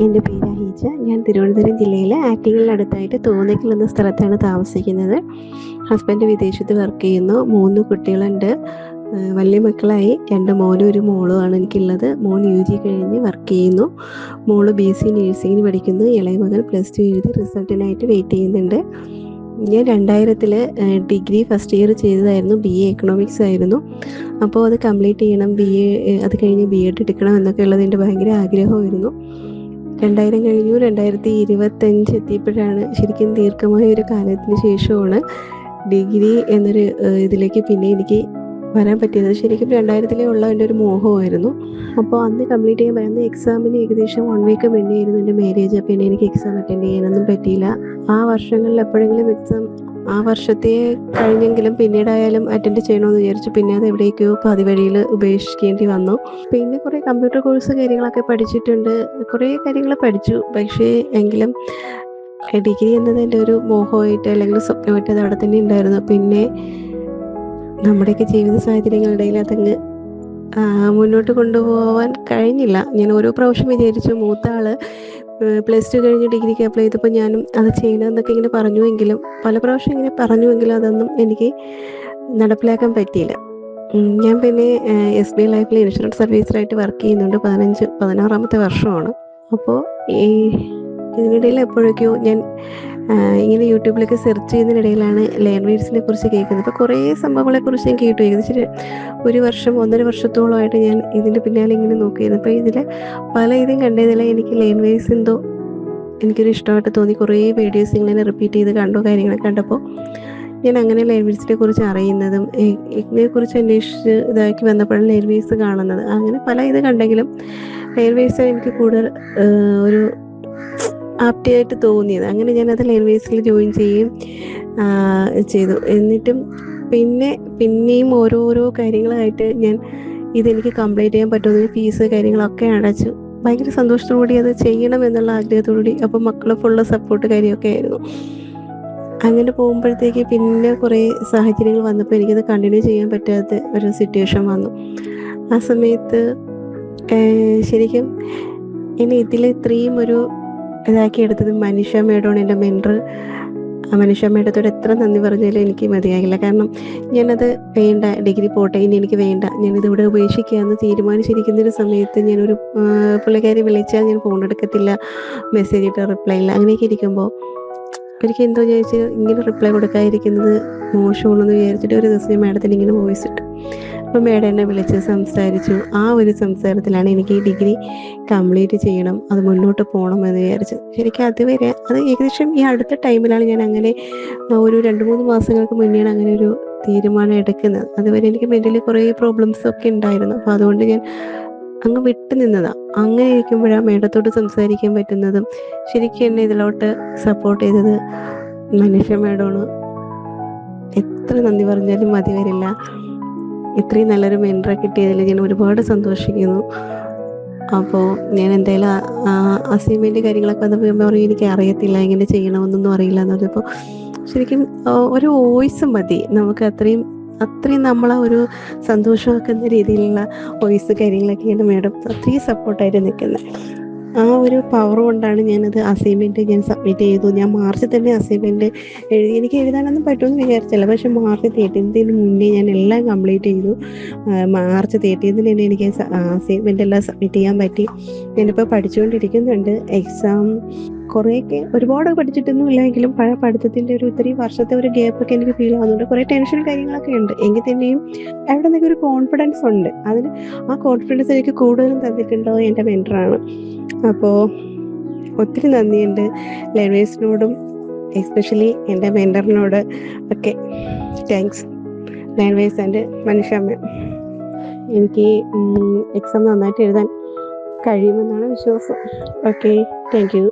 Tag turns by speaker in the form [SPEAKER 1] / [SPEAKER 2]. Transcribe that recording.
[SPEAKER 1] എൻ്റെ പേര് അഹീജ. ഞാൻ തിരുവനന്തപുരം ജില്ലയിലെ ആറ്റിങ്ങലിനടുത്തായിട്ട് തോന്നയ്ക്കൽ എന്ന സ്ഥലത്താണ് താമസിക്കുന്നത്. ഹസ്ബൻഡ് വിദേശത്ത് വർക്ക് ചെയ്യുന്നു. 3 കുട്ടികളുണ്ട്. വലിയ മക്കളായി. 2 മോനും 1 മോളുമാണ് എനിക്കുള്ളത്. മോൻ UG കഴിഞ്ഞ് വർക്ക് ചെയ്യുന്നു. മോള് BC നഴ്സിംഗിന് പഠിക്കുന്നു. ഇളയ മകൻ +2 എഴുതി റിസൾട്ടിനായിട്ട് വെയിറ്റ് ചെയ്യുന്നുണ്ട്. ഞാൻ 2000 ഡിഗ്രി ഫസ്റ്റ് ഇയർ ചെയ്തതായിരുന്നു. BA എക്കണോമിക്സ് ആയിരുന്നു. അപ്പോൾ അത് കംപ്ലീറ്റ് ചെയ്യണം, അത് കഴിഞ്ഞ് BEd എടുക്കണം എന്നൊക്കെ ഉള്ളത് എൻ്റെ ഭയങ്കര ആഗ്രഹമായിരുന്നു. 2000 കഴിഞ്ഞു. 2025 എത്തിയപ്പോഴാണ് ശരിക്കും ദീർഘമായ ഒരു കാലത്തിന് ശേഷമാണ് ഡിഗ്രി എന്നൊരു ഇതിലേക്ക് പിന്നെ എനിക്ക് വരാൻ പറ്റിയത്. ശരിക്കും 2000 ഉള്ള എൻ്റെ ഒരു മോഹമായിരുന്നു. അപ്പോൾ അന്ന് കംപ്ലീറ്റ് ചെയ്യാൻ പറ്റുന്ന എക്സാമിന് ഏകദേശം 1 വീക്ക് മുന്നേ ആയിരുന്നു എൻ്റെ മാരേജ്. പിന്നെ എനിക്ക് എക്സാം അറ്റൻഡ് ചെയ്യാനൊന്നും പറ്റിയില്ല. ആ വർഷങ്ങളിൽ എപ്പോഴെങ്കിലും എക്സാം ആ വർഷത്തെ കഴിഞ്ഞെങ്കിലും പിന്നീടായാലും അറ്റൻഡ് ചെയ്യണമെന്ന് വിചാരിച്ചു. പിന്നെ അത് എവിടേക്കോ പാതി വഴിയിൽ ഉപേക്ഷിക്കേണ്ടി വന്നു. പിന്നെ കുറേ കമ്പ്യൂട്ടർ കോഴ്സ് കാര്യങ്ങളൊക്കെ പഠിച്ചിട്ടുണ്ട്. കുറേ കാര്യങ്ങൾ പഠിച്ചു. പക്ഷേ എങ്കിലും ഡിഗ്രി എന്നത് എൻ്റെ ഒരു മോഹമായിട്ട് അല്ലെങ്കിൽ സ്വപ്നമായിട്ട് അത് അവിടെ തന്നെ ഉണ്ടായിരുന്നു. പിന്നെ നമ്മുടെയൊക്കെ ജീവിത സാഹചര്യങ്ങളിടയിൽ അതങ്ങ് മുന്നോട്ട് കൊണ്ടുപോകാൻ കഴിഞ്ഞില്ല. ഞാൻ ഓരോ പ്രാവശ്യം വിചാരിച്ചു. മൂത്ത ആൾ +2 കഴിഞ്ഞ് ഡിഗ്രിക്ക് അപ്ലൈ ചെയ്തപ്പോൾ ഞാനും അത് ചെയ്യണമെന്നൊക്കെ ഇങ്ങനെ പറഞ്ഞുവെങ്കിലും പല പ്രാവശ്യം ഇങ്ങനെ പറഞ്ഞുവെങ്കിലും അതൊന്നും എനിക്ക് നടപ്പിലാക്കാൻ പറ്റിയില്ല. ഞാൻ പിന്നെ SBI ലൈഫിൽ ഇൻഷുറൻസ് സർവീസറായിട്ട് വർക്ക് ചെയ്യുന്നുണ്ട്. 16ാമത്തെ വർഷമാണ്. അപ്പോൾ ഇതിനിടയിൽ എപ്പോഴൊക്കെയോ ഞാൻ ഇങ്ങനെ യൂട്യൂബിലൊക്കെ സെർച്ച് ചെയ്യുന്നതിനിടയിലാണ് ലേൺവേഴ്സിനെ കുറിച്ച് കേൾക്കുന്നത്. അപ്പോൾ കുറേ സംഭവങ്ങളെക്കുറിച്ച് ഞാൻ കേട്ടു. ഏകദേശം 1 വർഷത്തോളമായിട്ട് ഞാൻ ഇതിൻ്റെ പിന്നാലെ ഇങ്ങനെ നോക്കിയിരുന്നു. അപ്പോൾ ഇതിൽ പല ഇതും കണ്ടതിൽ എനിക്ക് ലേൺവേഴ്സ് എന്തോ എനിക്കൊരു ഇഷ്ടമായിട്ട് തോന്നി. കുറേ വീഡിയോസ് ഇങ്ങനെ റിപ്പീറ്റ് ചെയ്ത് കണ്ടു. കാര്യങ്ങളൊക്കെ കണ്ടപ്പോൾ ഞാൻ അങ്ങനെ ലേൺവേഴ്സിനെ കുറിച്ച് അറിയുന്നതും ഇതിനെക്കുറിച്ച് അന്വേഷിച്ച് ഇതാക്കി വന്നപ്പോഴാണ് ലേൺവേഴ്സ് കാണുന്നത്. അങ്ങനെ പല ഇത് കണ്ടെങ്കിലും ലേൺവേഴ്സ് എനിക്ക് കൂടുതൽ ഒരു ആപ്റ്റായിട്ട് തോന്നിയത്. അങ്ങനെ ഞാനത് ലേൺവേഴ്സിൽ ജോയിൻ ചെയ്യുകയും ചെയ്തു. എന്നിട്ടും പിന്നെയും ഓരോരോ കാര്യങ്ങളായിട്ട് ഞാൻ ഇതെനിക്ക് കംപ്ലീറ്റ് ചെയ്യാൻ പറ്റുമെന്ന് ഫീസ് കാര്യങ്ങളൊക്കെ അടച്ചു. ഭയങ്കര സന്തോഷത്തോടുകൂടി അത് ചെയ്യണം എന്നുള്ള ആഗ്രഹത്തോടുകൂടി. അപ്പോൾ മക്കൾ ഫുള്ള് സപ്പോർട്ട് കാര്യമൊക്കെ ആയിരുന്നു. അങ്ങനെ പോകുമ്പോഴത്തേക്ക് പിന്നെ കുറേ സാഹചര്യങ്ങൾ വന്നപ്പോൾ എനിക്കത് കണ്ടിന്യൂ ചെയ്യാൻ പറ്റാത്ത ഒരു സിറ്റുവേഷൻ വന്നു. ആ സമയത്ത് ശരിക്കും എന്നെ ഇതിൽ ഇത്രയും ഒരു ഇതാക്കിയെടുത്തത് മനീഷ മേഡമാണ്, എൻ്റെ മെൻറ്റർ. മനീഷ മേഡത്തോട് എത്ര നന്ദി പറഞ്ഞാലും എനിക്ക് മതിയാകില്ല. കാരണം ഞാനത് വേണ്ട, ഡിഗ്രി പോട്ടെ, ഇനി എനിക്ക് വേണ്ട, ഞാനിതിവിടെ ഉപേക്ഷിക്കുകയെന്ന് തീരുമാനിച്ചിരിക്കുന്നൊരു സമയത്ത് ഞാനൊരു പുള്ളിക്കാരി വിളിച്ചാൽ ഞാൻ ഫോൺ എടുക്കത്തില്ല, മെസ്സേജ് ഇട്ട് റിപ്ലൈ ഇല്ല. അങ്ങനെയൊക്കെ ഇരിക്കുമ്പോൾ എനിക്ക് എന്തോ ചോദിച്ച് ഇങ്ങനെ റിപ്ലൈ കൊടുക്കാതിരിക്കുന്നത് മോശമാണെന്ന് വിചാരിച്ചിട്ട് ഒരു ദിവസം മാഡത്തിന് ഇങ്ങനെ വോയിസ് ഇട്ടു. അപ്പോൾ മാഡം എന്നെ വിളിച്ച് സംസാരിച്ചു. ആ ഒരു സംസാരത്തിലാണ് എനിക്ക് ഈ ഡിഗ്രി കംപ്ലീറ്റ് ചെയ്യണം, അത് മുന്നോട്ട് പോകണം എന്ന് വിചാരിച്ചത്. ശരിക്കും അതുവരെ അത് ഏകദേശം ഈ അടുത്ത ടൈമിലാണ് ഞാൻ അങ്ങനെ ഒരു 2-3 മാസങ്ങൾക്ക് മുന്നെയാണ് അങ്ങനെ ഒരു തീരുമാനം എടുക്കുന്നത്. അതുവരെ എനിക്ക് മെൻ്റലി കുറേ പ്രോബ്ലംസൊക്കെ ഉണ്ടായിരുന്നു. അപ്പോൾ അതുകൊണ്ട് ഞാൻ അങ്ങ് വിട്ടു നിന്നതാണ്. അങ്ങനെ ഇരിക്കുമ്പോഴാണ് മേഡത്തോട് സംസാരിക്കാൻ പറ്റുന്നതും ശരിക്കും എന്നെ ഇതിലോട്ട് സപ്പോർട്ട് ചെയ്തത് മനീഷ മേഡമാണ്. എത്ര നന്ദി പറഞ്ഞാലും മതി വരില്ല. ഇത്രയും നല്ലൊരു മെൻറ്ററെ കിട്ടിയതിൽ ഞാൻ ഒരുപാട് സന്തോഷിക്കുന്നു. അപ്പോൾ ഞാൻ എന്തായാലും അസൈൻമെൻറ്റ് കാര്യങ്ങളൊക്കെ വന്നപ്പോൾ പറയും എനിക്ക് അറിയത്തില്ല, എങ്ങനെ ചെയ്യണമെന്നൊന്നും അറിയില്ല എന്ന് പറഞ്ഞപ്പോൾ ശരിക്കും ഒരു വോയിസ് മതി നമുക്ക് അത്രയും നമ്മളെ ഒരു സന്തോഷമാക്കുന്ന രീതിയിലുള്ള വോയിസ് കാര്യങ്ങളൊക്കെയാണ് മാഡം അത്രയും സപ്പോർട്ടായിട്ട് നിൽക്കുന്നത്. ആ ഒരു പവർ കൊണ്ടാണ് ഞാനത് അസൈൻമെൻറ്റ് ഞാൻ സബ്മിറ്റ് ചെയ്തു. ഞാൻ മാർച്ചിൽ തന്നെ അസൈൻമെൻറ്റ് എനിക്ക് എഴുതാനൊന്നും പറ്റുമെന്ന് വിചാരിച്ചില്ല. പക്ഷേ മാർച്ച് 30 മുന്നേ ഞാൻ എല്ലാം കംപ്ലീറ്റ് ചെയ്തു. മാർച്ച് 30 തന്നെ എനിക്ക് അസൈൻമെൻ്റ് എല്ലാം സബ്മിറ്റ് ചെയ്യാൻ പറ്റി. ഞാനിപ്പോൾ പഠിച്ചുകൊണ്ടിരിക്കുന്നുണ്ട്. എക്സാം കുറേയൊക്കെ ഒരുപാട് പഠിച്ചിട്ടൊന്നും ഇല്ലെങ്കിലും പഠിത്തത്തിൻ്റെ ഒരു ഇത്രയും വർഷത്തെ ഒരു ഗ്യാപ്പൊക്കെ എനിക്ക് ഫീൽ ആവുന്നുണ്ട്. കുറേ ടെൻഷനും കാര്യങ്ങളൊക്കെ ഉണ്ട്. എങ്കിൽ തന്നെയും അവിടെ നിന്നൊക്കെ ഒരു കോൺഫിഡൻസ് ഉണ്ട്. അതിന് ആ കോൺഫിഡൻസ് എനിക്ക് കൂടുതലും തന്നിട്ടുണ്ടോ എൻ്റെ മെൻറ്ററാണ്. അപ്പോൾ ഒത്തിരി നന്ദിയുണ്ട് ലേണേഴ്സിനോടും, എസ്പെഷ്യലി എൻ്റെ മെൻറ്ററിനോട് ഒക്കെ. താങ്ക്സ് ലേണേഴ്സ് ആൻഡ് മനീഷ മാം. എനിക്ക് എക്സാം നന്നായിട്ട് എഴുതാൻ കഴിയുമെന്നാണ് വിശ്വാസം. Okay, thank you.